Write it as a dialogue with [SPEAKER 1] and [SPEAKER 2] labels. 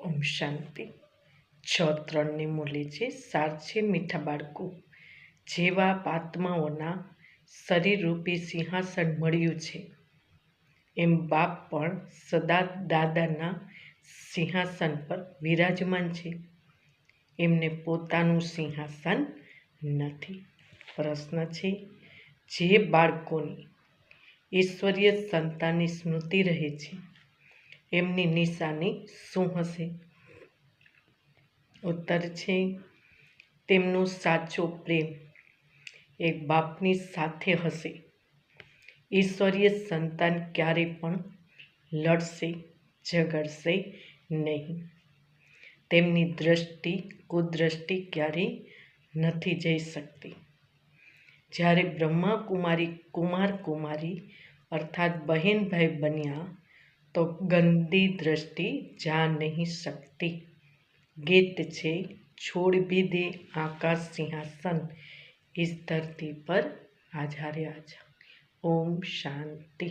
[SPEAKER 1] ઓમ શાંતિ. 6:3 મૂલ્ય છે. સાર છે મીઠા બાળકો, જેવા આત્માઓના શરીરરૂપી સિંહાસન મળ્યું છે, એમ બાપ પણ સદા દાદાના સિંહાસન પર વિરાજમાન છે. એમને પોતાનું સિંહાસન નથી. પ્રશ્ન છે, જે બાળકોની ઈશ્વરીય સંતાનની સ્મૃતિ રહે છે, એમની નિશાની શું હશે? ઉત્તર છે, તેમનો સાચો પ્રેમ એક બાપની સાથે હશે. ઈશ્વરીય સંતાન ક્યારે પણ લડશે, ઝઘડશે નહીં. તેમની દ્રષ્ટિ કુદ્રષ્ટિ ક્યારેય નથી જઈ શકતી. જ્યારે બ્રહ્માકુમારી કુમાર કુમારી અર્થાત બહેન ભાઈ બન્યા તો ગંદી દ્રષ્ટિ જા નહીં શકતી. ગીત છે, છોડ ભી દે આકાશ સિંહાસન, इस धरती पर आज हरे आज। ओम शांति।